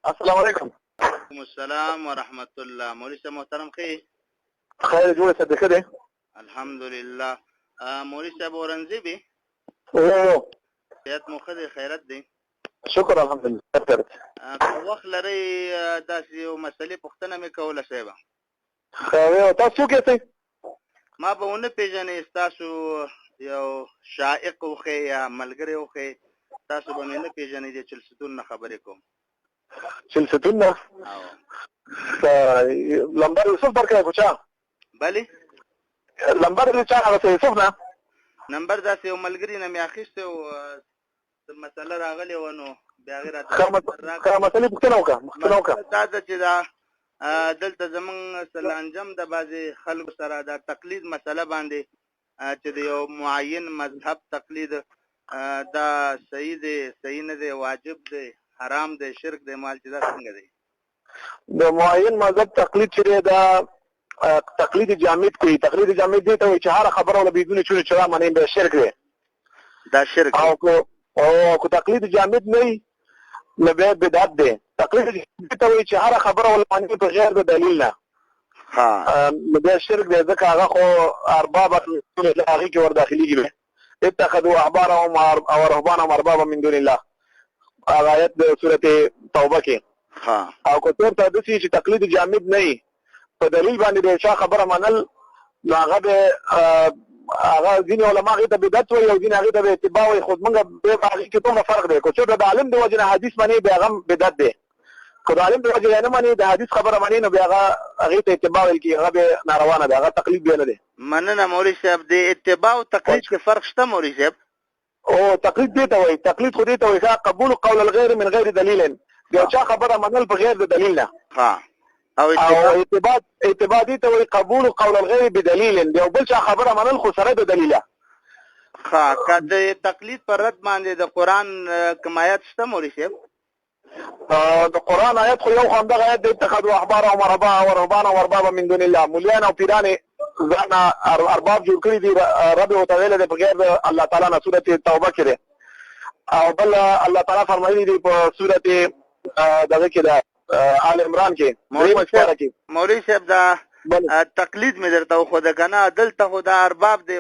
السلام علیکم. وعلیکم السلام ورحمت الله. مولوی صاحب محترم خیر جوړ څه ښه دی الحمدلله. مولوی صاحب اورنګزی به او بیات مو خدای خیرت دی. شکر الحمدلله. که وخت لرئ داسې یو مسلې پوښتنه مې کوله صاحبه. خو تاسو څوک یاست؟ ما به ونه پیژنئ، ستاسو یو شائق وښی یا ملګری وښی، تاسو به مې نه پیژنئ. د چلستون نه خبرې کوم. چلستون نه؟ لمبر یوسف درکړی کوچا؟ بلې لمبر د چا هغه یوسف نه؟ نمبر داسې یو ملګري نه مې اخیستی و، مسله راغلې وه، نو بیا هغې راته مسلې پوښتنه وکړه. دا ده چې دا دلته زمونږ سلانجم د بعضې خلکو سره دا تقلید مسله باندې چې د یو معین مذهب تقلید دا صحیح دی صحیح نه دی، واجب دی حرام دی شرک دی مال، چې دا څنګه دی؟ د معین مذهب تقلید چې دی دا تقلید جامد کوي. تقلید جامد دی ته وایي چې هره خبره ولا بدون چونې چرا منې به شرک دی. دا شرک او که تقلید جامد نه وي نو بیا بدعت دی. تقلید جامد ته وایي چې هره خبره ولا منې په غیر د دلیل نه نو بیا شرک دی، ځکه هغه خو ارباب هغې کې ورداخلېږي. اتخذوا احبارهم او رهبانهم اربابا من دون الله، هغه آیت د سورة توبه کې. او که چېرته داسې چې تقلید جامد نه وي، په دلیل باندې د چا خبره منل، نو هغه به هغه ځینې علما هغې ته بدعت وایي او ځینې هغې ته به اتباع وایي. خو زمونږ په هغې کې څومره فرق دی. که چېرته د عالم د وجې نه حدیث منې بیا هغه هم بدعت دی. که د عالم د وجې نه منې د حدیث خبره منې نو بیا هغه هغې ته اتباع ویل کېږي، هغه بیا ناروا نه دی، هغه تقلید بیا نه دی. مننه مولوي صاحب. د اتباع او تقلید کې فرق شته مولوي صاحب؟ او تقلید دې ته وایي، تقلید خو دې ته وایي قبول قول الغیر من غیر دلیل، د یو چا خبره منل په غیر د دلیل نه. او اتباع دې ته وایي قبول قول الغیر بدلیل، د یو بل چا خبره منل خو سره د دلیله. که د تقلید پر رد باندې د قرآن کوم آیت شته مولوي صاحب؟ د قرآن آیت خو یو خو همدغه آیت دی، اتخذوا احبارهم ورهبانهم اربابا من دون الله. مولیان او پیران ځان ارباب جوړ کړي دي، رب ورته ویلی دی په غیر د الله تعالی نه، سورت توبه کې دی. او بل الله تعالی فرمایلي دي په سورت دغه کې ده آل عمران کې. مولوي صاحب دا تقلید مې درته وښوده که نه، دلته خو دا ارباب دی،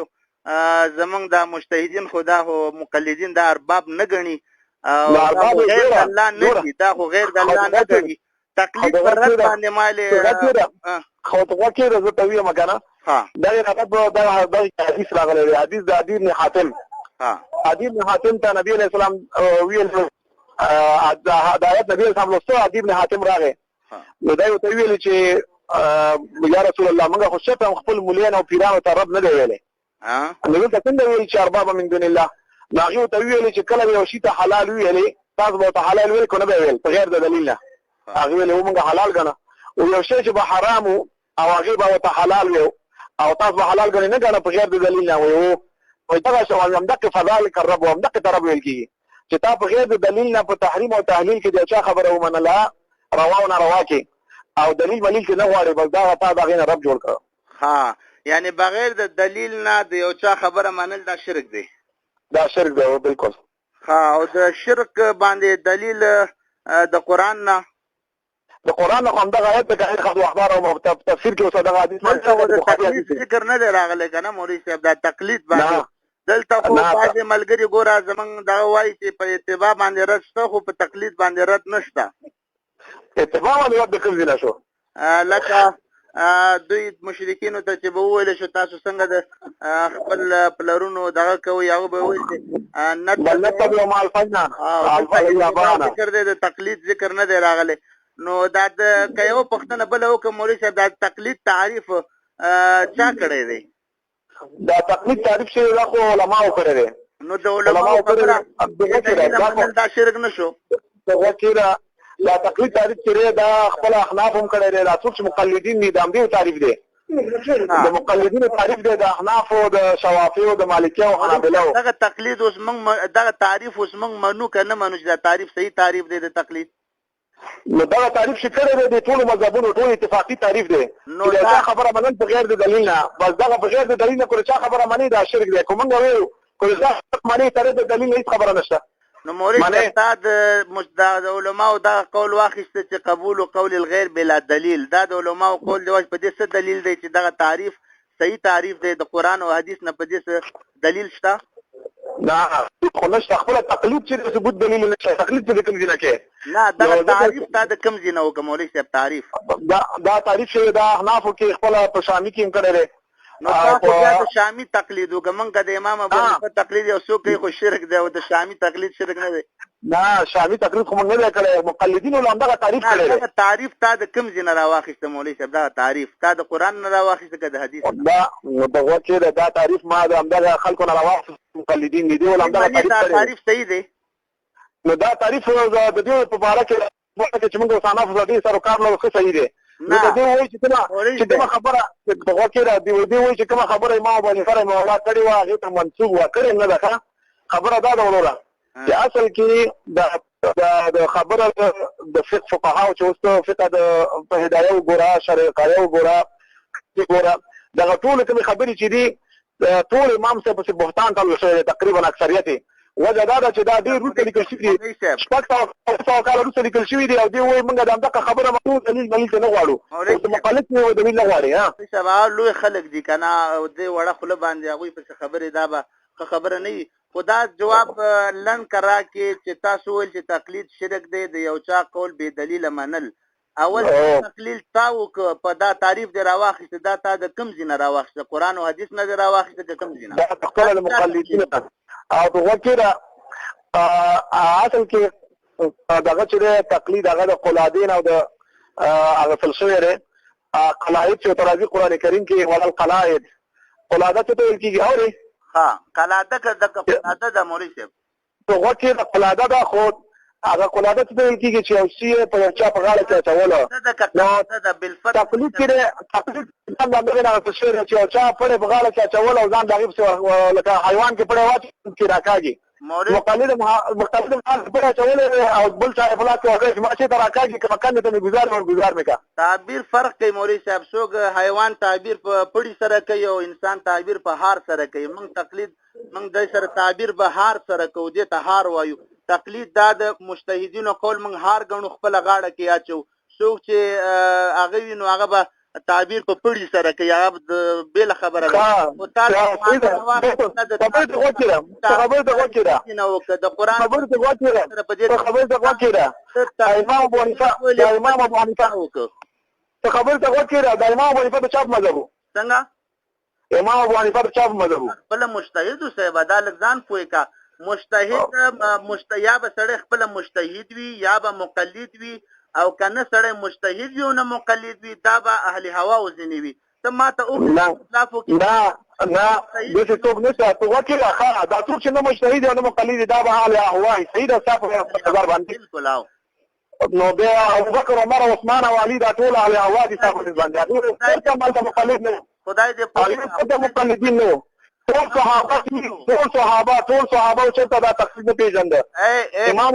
زمونږ دا مجتهدین خو دا خو مقلدین دا ارباب نه ګڼي، غیر د الله نه دي، دا خو غیر د الله نه ګڼي. تقلید پر رد باندې مالې خو ته غوږ کېږده، زه ته ویم که نه، دغې دغه حدیث راغلی دی، حدیث د عدي بن حاتم. عدي بن حاتم ته نبي علیه السلام ویل، د آیت نبي علیه السلام لوسته، عدي بن حاتم راغی، نو دی ورته ویلې چې یا رسول الله موږ خو شرط هم خپل مولیانو او پیرانو ته رب نه دی ویلی، نو دلته څنګه ویلي چې اربابه من دون الله؟ نو هغې ورته ویلې چې کله به یو شي ته حلال ویلې، تاسو به ورته حلال ویل که نه به ویل په غیر د دلیل نه؟ هغې ویلې و موږ حلال ګڼه، او یو شی چې به حرام و او هغې به ورته حلال وي او تاسو به حلال ګڼې نه ګڼه په غیر د دلیل نه، وایي دغه همدقې فذلک الرب، همدقې ته رب ویل کېږي چې تا په غیر د دلیل نه په تحریم او تحلیل کې د یو چا خبره ومنله، روا او ناروا کې، او دلیل ملیل کې نه غواړې، بس دغه تا د هغې نه رب جوړ کړه. یعنې بغیر د دلیل نه د یو چا خبره منل دا شرک دی؟ دا شرک دی بالکل. او د شرک باندې دلیل د قرآن نه؟ د قرآن نه خو همدغه آیت دی، که اتخذوا احبارهم په تفسیر کې اوس دغه حدیث تقلید ذکر نه دی راغلی که نه مولوي صاحب؟ دا تقلید باندې دلته خو بعضې ملګري ګوره زمونږ دغه وایي چې په اتباع باندې رد شته، خو په تقلید باندې رد نشته. اتباع باندې رد د کوم ځای نه شو؟ لکه دوی مشرکینو ته چې به وویل شو تاسو څنګه د خپل پلرونو دغه کوئ، هغه به ویل نتبع ما الفینا ذکر دی، د تقلید ذکر نه دی راغلی. نو دا که یوه پوښتنه بله وکړم مولوي صاحب، دا تقلید تعریف چا کړی دی؟ دا تقلید تعریف شوی دا خو علماو کړی دی. نو د علماو خبره دا شرک نه شو؟ دا تقلید تعریف چې دی دا خپل احناف هم کړی دی، دا څوک چې مقلدین دي د همدې تعریف دی، د مقلدینو تعریف دی، د احنافو د شوافیو د مالکیو او حنابلو. دغه تقلید اوس موږ دغه تعریف اوس موږ منو که نه منو چې دا تعریف صحیح تعریف دی د تقلید؟ نو دغه تعریف چې کړی دی د ټولو مذهبونو ټول اتفاقي تعریف دی، چې د چا خبره منل په غیر د دلیل نه، بس دغه په غیر د دلیل نه که چا خبره منې دا شرک دی. که موږ ویلو که چا منې سره د دلیل نه هېڅ خبره نشته. نو مولوي صاحب تا د علماو دا قول واخیسته چې قبول قول الغیر بلا دلیل، دا د علماو قول دی په دې څه دلیل دی چې دغه تعریف صحیح تعریف دی د قرآن او حدیث نه په دې څه دلیل شته؟ نه خو نشته، خپله تقلید چې ثبوت دلیل نشته، تقلید په کوم ځای نه کې نه دغه تعریف تا د کوم ځای نه وکړه مولوي صاحب تعریف؟ دا تعریف چې د احنافو کې خپله په شامي کې هم کړی دی. نو تاسو بیا د شامي تقلید وکړه، موږ د امام ابو حنیفه تقلید یو څوک کوي خو شرک دی او د شامي تقلید شرک نه دی. نه شامي تقلید خو موږ نه دی کړی، مقلدینو له همدغه تعریف کړی دی. دغه تعریف تا د کوم ځای نه راواخیسته مولوي صاحب؟ دغه تعریف تا د قرآن نه راواخیسته که د حدیث نه؟ نو دغه چې دا تعریف ما د همدغه خلکو نه راواخیست، مقلدین دي ول همدغه تعریف صحیح دی. نو دا تعریف د دې په اړه کې چې موږ وسانه فزادي سره کار له څه صحیح دی. نو دا دی وایي چې کومه خبره دغه کې را دی وایي چې کومه خبره امام ابو حنیفه رحمه الله کړې وه هغې ته منسوب وه، کړې نه ده. خبره دا ده وروره چې اصل کې د خبره د فقهاو چې اوس فقه د په هدایه وګوره، شرع قایه وګوره، دغه ټولې کومې خبرې چې دي ټول امام صاحب پسې بهتان تړل شوی دی تقریبا اکثریت یې. وجه دا ده چې دا ډېر وروسته لیکل شوي دي، 600 کاله وروسته لیکل شوي دي او دوی وایي موږ د همدغه خبره مخلوق دلیل ته نه غواړو، مخالف یې دلیل نه غواړي. سبا لوی خلک دي که نه او دې وړه خوله باندې هغوی پسې خبرې دا به ښه خبره نه وي. خو دا جواب لنډ که راکړې چې تاسو ویل چې تقلید شرک دی، د یو چا قول بې دلیله منل. اول تقلید تا وکړه په دا تعریف دې راواخیسته، دا تا د کوم ځای نه راواخیسته؟ قرآن او حدیث نه دې راواخیسته که کوم ځای نه؟ دا خپله د مقلدینو نه او په غوږ کې اصل کې دغه چې دی تقلید هغه د قلادین او د هغه فلسفې دی. قلاید چې ورته راځي قرآن کریم کې ولا القلاید، قلاده څه ته ویل کېږي اورې؟ قلاده که د قلاده ده مولوي صاحب؟ په غوږ کې د قلاده ده، خو هغه قلاده څه ته ویل کېږي چې یو څه په یو چا په غاړه کې اچوله. نو تقلید کې دی، تقلید ځان د همدغې نه اخیستل شوی دی چې یو چا پړې په غاړه کې اچوله او ځان د هغې پسې لکه حیوان کې پړې واچوي چې راکاږي. مقلد پړې اچولی او بل چا افلاط کې هغې ماشې ته راکاږي که مکان ته مې ګزار مې ګزار مې کا. تعبیر فرق کوي مولوي صاحب، څوک حیوان تعبیر په پړي سره کوي او انسان تعبیر په هار سره کوي. موږ تقلید موږ د سره تعبیر به هار سره کوو، دې ته هار وایو. تقلید دا د مجتهدینو قول موږ هار ګڼو، خپله غاړه کې اچو. څوک چې هغه وي نو هغه به تعبیر په پړي سره کوي، هغه بېله خبره ده. څنګه امام ابو حنیفه د چا په مذهب و؟ خپله مجتهد و صاحبه، دا لږ ځان پوه کا. مجتهد یا به سړی خپله مجتهد وي یا به مقلد وي، او کنه سړی مجتهد وي او نه مقلد وي، دا به اهل هوا او ځینې وي. ته ما ته نه داسې څوک نشته. په غوږ کې راښه دا څوک چې نه مجتهد وي او نه مقلد وي دا به اهل هوا وي. صحیح ده ستا په نظر باندې؟ بالکل. نو بیا ابوبکر عمر او عثمان او علي دا ټول اهل هوا دي ستا په نظر باندې. هغوی څه مالته مقلد نه خدای دې پوهې مقلدین نه ټول صحابه چېرته دا تقلید نه پېژنده. امام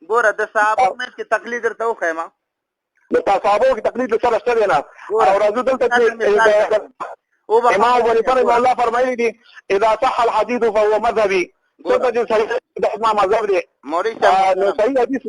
ګوره د صحابو منځ کې تقلید درته وښیم، د صحابو کې تقلید د سره شته دی نه. او راځو دلته چې امام ابو حنیفه رحمه الله فرمایلي دي اذا صح الحديث فهو مذهبي. څنګه چې صحیح د امام مذهب دی مولوي صاحب. نو صحیح حدیث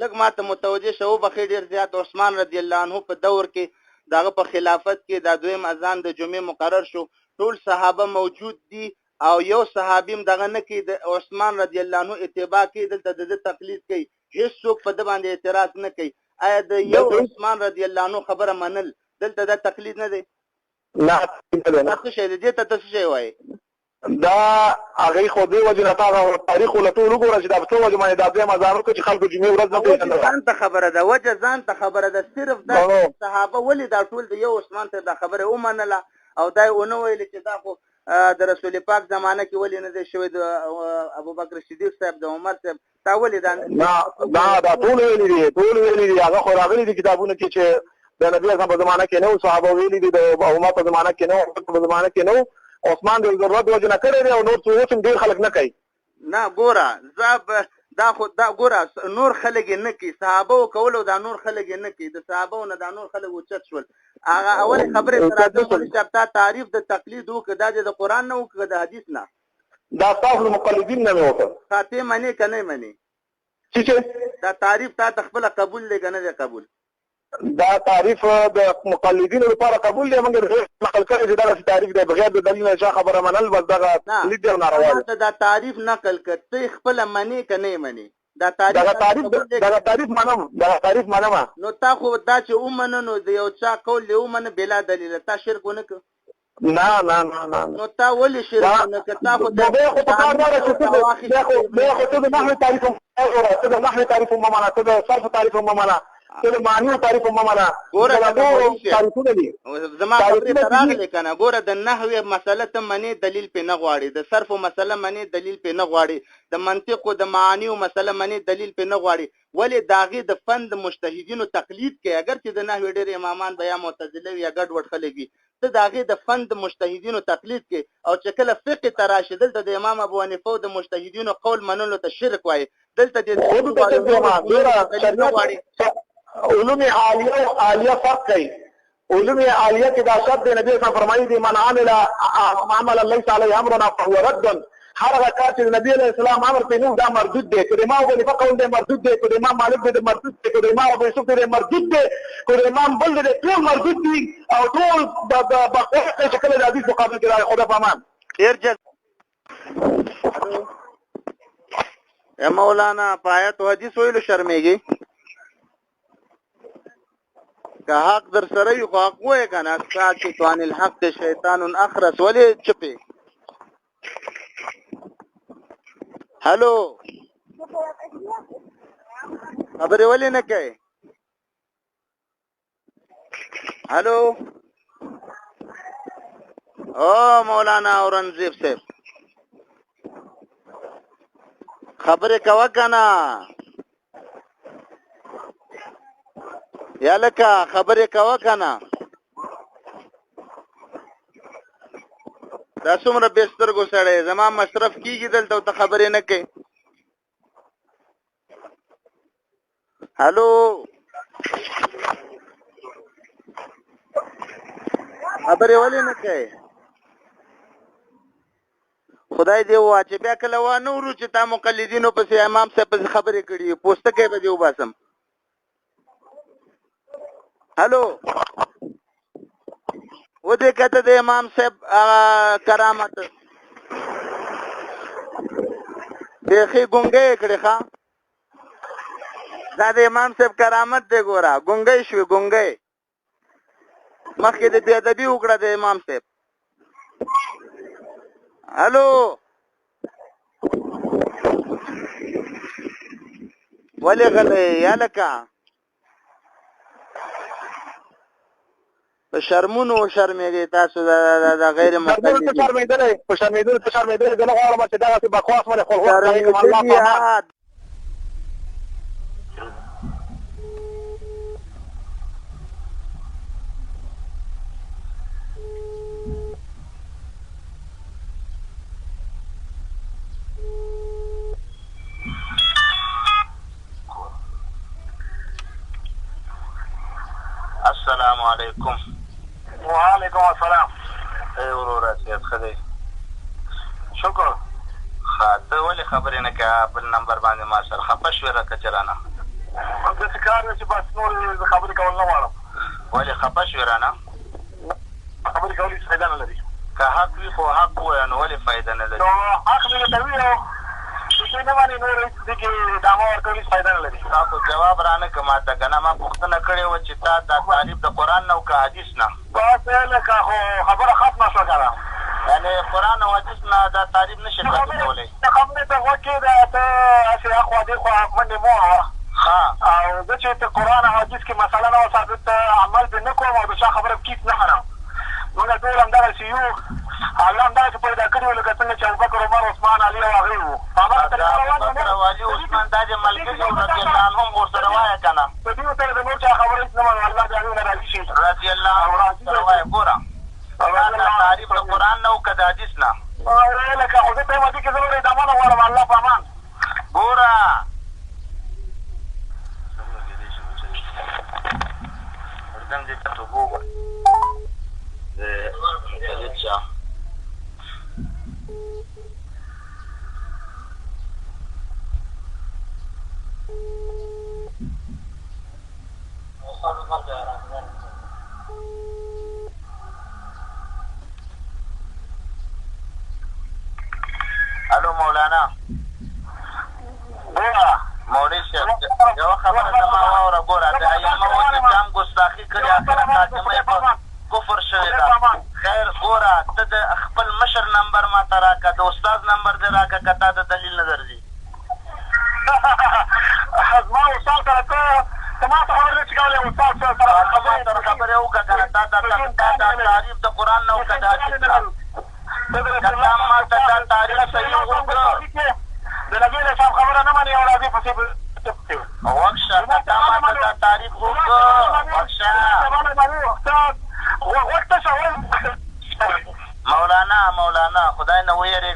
لږ ما ته متوجه شو بخې ډېر زیات. عثمان رضی الله عنه په دور کې دغه په خلافت کې دا دویم اذان د جمعې مقرر شو، ټول صحابه موجود دي او یو صحابي هم دغه نه کوي، د عثمان رضی الله عنه اتباع کوي، دلته د تقلید کوي، هېڅوک په ده باندې اعتراض نه کوي. آیا د یو عثمان رضی الله عنه خبره منل دلته دا تقلید نه دی؟ نه څه شی دی؟ دې ته ته څه شی وایې؟ دا هغې خو دې وجې نه تا تاریخ له ټول وګوره چې دا په څه وجې باندې دا دویم اذان وکړه چې خلکو جمعې ورځ نه پېژندله. ځان ته خبره ده، وجه ځان ته خبره ده. صرف دا صحابه ولې دا ټول د یو عثمان ته دا خبره ومنله او دا یې ونه ویلې چې دا خو د رسول پاک زمانه کې ولې نه دی شوی، د ابوبکر صدیق صاحب، د عمر صاحب، تا ولې دا نه دا ټول ویلي دي. هغه خو راغلي دي کتابونه کې چې د نبي اعظم په زمانه کې نه وو، صحابه ویلي دي، د عمر په زمانه کې نه وو، په زمانه کې نه وو. عثمان د ضرورت وجې نه کړی دی او نور څه اوس هم ډېر خلک نه کوي. نه ګوره دا خو دا ګوره نور خلک یې نه کوي، صحابه و کولو دا نور خلک یې نه کوي، د صحابه نه دا نور خلک اوچت شول. هغه اولې خبرې سره راځم چې تا تعریف د تقلید وکړه، دا د قرآن نه وکړه د حدیث نه؟ دا تاسو مقلدین نه مې وکړ. ته منې که نه منې؟ چې دا تعریف تا ته خپله قبول دی که نه دی قبول؟ دا تعریف د مقلدینو لپاره قبول دی، موږ نقل کړی چې دغسې تعریف دی بغیر د دلیل نه چا خبره منل بس دغه تقلید دی او ناروا دی. دا تعریف نقل کړ، ته خپله منې که نه منې؟ دغه تعریف منم. نو تا خو دا چې ومنه نو د یو چا قول دی ومنه بلا دلیله، تا شرک ونه کړ؟ نه. نو تا ولې شرک ونه کړ؟ تا خو ته د نحوې تعریف ته د نحوې تعریف هم ومنه، ته د صرف تعریف هم ومنه، ته د معنی تعریف هم ومنه. زما خبرې ته راغلی که نه، ګوره د نحوې مسله ته منې دلیل پې نه غواړي، د صرفو مسله منې دلیل پې نه غواړي، د منطقو د معانیو مسله منې دلیل پې نه غواړي. ولې د هغې د فن د مجتهدینو تقلید کوي؟ اگر چې د نحوې ډېر امامان به یا معتزله وي یا ګډوډ خلک وي، ته د هغې د فن د مجتهدینو تقلید کوي. او چې کله فقه ته راشي دلته د امام ابو حنیفه او د مجتهدینو قول منلو ته شرک وایي. دلته علوم عالیه فرق کوي. علوم عالیه کې دا شرط دی، نبی صلی الله علیه وسلم فرمایي دي من عمل ليس عليه امرنا فهو رد. هر هغه کار چې نبی علیه السلام امر پرې نه دا مردود دی. که د امام ابو حنیفه قول دی مردود دی، که د امام مالک دی مردود دی، که د امام ابو یوسف دی مردود دی، که د امام بل دی، ټول مردود دي او ټول بقوه چې کله د حدیث مقابل کې راغی. خدا په امان. یا مولانا په آیت و حدیث ویلو شرمېږي؟ که حق در سره وي خو حق وایې که نه. ساکت عن الحق شیطان اخرس. ولې چپې؟ هلو خبرې ولې نه کوې؟ هلو او مولانا اورنګزیب صاحب خبرې کوه که نه؟ یا لکه خبرې کوه که نه؟ دا څومره بې سترګو سړی زما مصرف کېږي دلته او ته خبرې نه کوې. هلو خبرې ولې نه کوې؟ خدای دې ووایه چې بیا کله وانه ورو چې تا مقلدینو پسې امام صاحب پسې خبرې کړي، پوستکی به دې وباسم. هلو و دې کته د امام صاحب کرامت بیخي ګونګی یې کړې ښه. دا د امام صاحب کرامت دی ګوره، ګونګی شوې ګونګی. مخکې د بېادبي وکړه د امام صاحب. هلو ولې غلی یا لکه په شرمونو شرمېږئ تاسو د غیر مقلدین؟ په شرمېدلو ته شرمېدلې زه نه غواړم چې دغسې بکواس باندې خپل وخت ضایع کړم. الله په امان. السلام علیکم. وعلیکم السلام. ای وروره سید ښه دی؟ شکر. ښه ته ولې خبرې نه کوې بل نمبر باندې ما سره خفه شوې راکه چرانه؟ داسې کار دی چې بس نور زه خبرې کول نه غواړم. ولې خفه شوې رانه؟ خبرې کول هېڅ فایده نه لري. که حق وي خو حق ووایه نو ولې فایده نه لري؟ نو حق مې درته وي او چې نه مانې نور هېڅ دې کې ډامه ورکول هېڅ فایده نه لري. تا خو جواب رانه که ما ته که نه ما پوښتنه کړې وه چې تا دا تعریف د قرآن نه او که حدیث نه؟ بس لکه خو خبره ختمه شوه که نه. یعنې قرآن او حدیث نه دا تعریف نه شي ثابت کولی؟ خبرې ته غوږ کېږده ته هسې اخوا دېخوا منډې مه وهه. او زه چې ته قرآن او حدیث کې مسله نه وه ثابت عمل پرې نه کوم او د چا خبره په کیس نه منم. موږ ټول همدغسې یو. الله همدغسې پیدا کړي وو لکه څنګه چې ابوبکر عمر عثمان علي او هغوی وو. ابوبکر او علي عثمان دا د ملګري او رضي الله عنهم ورسره وایه که نه؟ په دې سره د نور چا خبره هېڅ نه منم. الله د هغوی نه راضي شي. رضي الله عنهم سره وایه. ګوره دا تعریف د قرآن نه او که د حدیث نه؟ لکه خو زه ته یم دې کې زه نور ادامه نه غواړم. الله په امان. ګوره اردم دې ته وګوره د مقلد چا خبره زما واوره ګوره د ائمه و چې چا هم ګستاخي کړې اخره خاتمه یې په کفر شوې ده خیر ګوره ته د خپل مشر نمبر ما ته راکړه د استاد نمبر دې راکړه که تا د دلیل نه درځي زما استاد سره ته ما ته خبرې نشي کولی استاد سره ما سره خبرې وکړه که نه تا دا تعریف د قرآن نه وکړه د حدیث نه که تا ما ته دا تعریف صحیح وکړه د نبي علیه السلام خبره نه منې او راځې پسې وکشه که تا ما ته دا تعریف وکړه وکشه مولانا خدای نه ویرې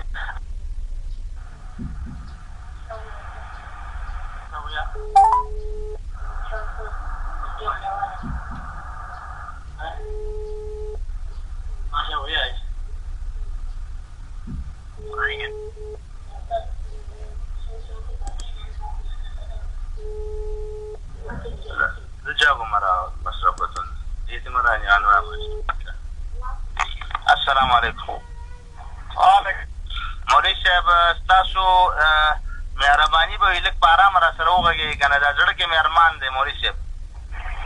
جابو مرا مصرفتون ایتی مرانی عنوان السلام علیکم مولوی صاحب ستاسو مهرباني به وي لږ په ارامه را سره وغږېږئ که نه دا زړه کې مې ارمان دی مولوي صاحب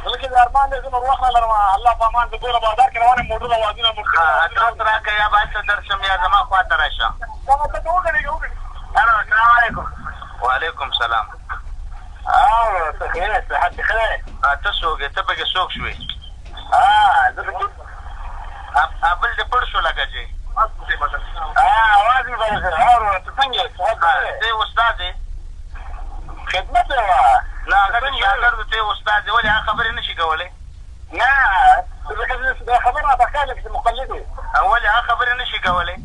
زړه کې مې ارمان دی زه نور وخت نه لرم الله په امان زه ټوله بازار کې روان یم موټرونه اوازونه ادرس راکړه یا به هلته درشم یا زما خوا ته راشه السلام علیکم وعلیکم سلام څه خیر صحت دې ښه دی ته څوک یې ته پکې څوک شوې زه پکې بل دې پړ شو لکه چې اواز مې بل کړ ته څنګه یې ته استاد یې خدمت یې وه نه هغه د شاګردو ته استاد یې ولې هغه خبرې نه شي کولی نه ځکه خبر راته ښکاري لکه چې مقلد وي ولې هغه خبرې نه شي کولی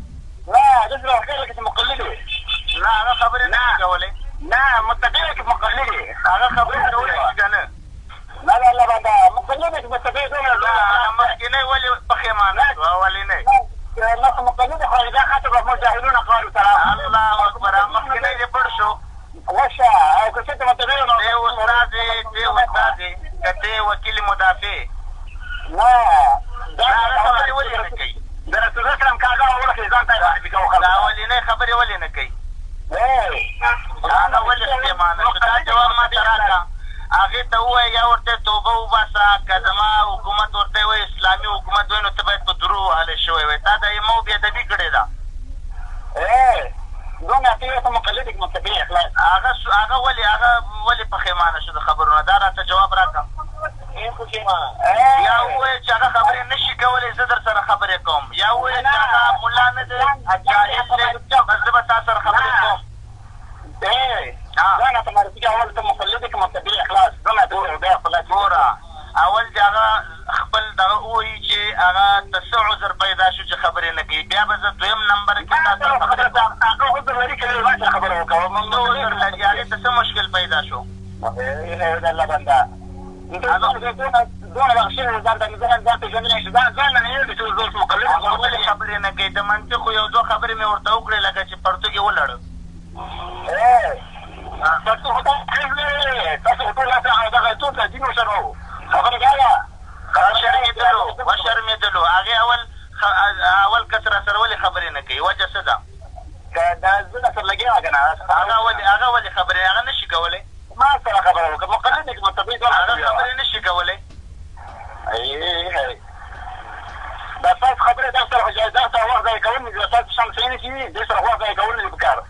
نه داسې راته ښکاري لکه چې مقلد وي نه هغه خبرې نه شي کولی نه متقي لکه مقلد وي هغه خبرې کولی شي که نه نه د الله بنده مقلد لکه متقي مخکینی ولې پښیمانه شوه اولینی نحن مقلد إذا خاطب المجاهدون قالوا سلام الله أكبر مخکینی دې پړ شو وشه او که څه ته متغیر نو دی استادې که دی وکیل مدافع نه دا خبرې ولې نه کوي د رسول الله سلام کاغه ورکړي ځان ته یې معرفي کوو دا اولینی خبرې ولې نه کوي هغه ولې پښیمانه شو دا جواب ما ته راکړه هغې ته ووایه یا ورته توبه وباسه که زما حکومت ورته وایي اسلامي حکومت وایي نو ته باید په درو وهلی شوی وایي تا د ایمو بېادبي کړې ده دونه ته یې ته مقلد یې متقي اخلاص هغه ولې پښیمانه شو د خبرونه دا راته جواب راکړه یا ووایه چې هغه خبرې نه شي کولی زه در سره خبرې کوم یا ووایه چې هغه ملا نه دی جاهل دی بس زه به تا سره خبرې کوم ځان ته معرفي کوه اول ته مقلد یې که متقي اخلاص ځان ته ګوره اول چې هغه خپل دغه ووایي چې هغه ته څه عذر پیدا شو چې خبرې نه کوي بیا به زه دویم نمبر کې تا سره خبرې کوم هغه عذر لري که ما سره خبره وکړه څه عذر لري هغې ته څه مشکل پیدا شو د الله بنده دونه بخښنې ځان ته ځان پېژندلی شي ځان نه هېرېږي چې اوس مقلد هغه ولې خبرې نه کوي د منطقو یو دوه خبرې مې ورته وکړې لکه چې پرتوګ یې ولړه تاسو خو تاسو ټول دغه ټول دین وشرعو خبره کېږه وشرمېدلو هغې اول کس را سره ولې خبرې نه کوي وجه څه ده که دا زه در سره لګېږه که نه هغه ولې خبرې هغه نه شي کولی ما سره خبره وکړه مقلد یې که متقي هغه خبرې نه شي کولی دا ستاسو خبرې دا سره خو جایزه ته وخت ضایع کول نه دي ستاسو شان صحیح نه شي دې سره وخت ضایع کول نه دي پکار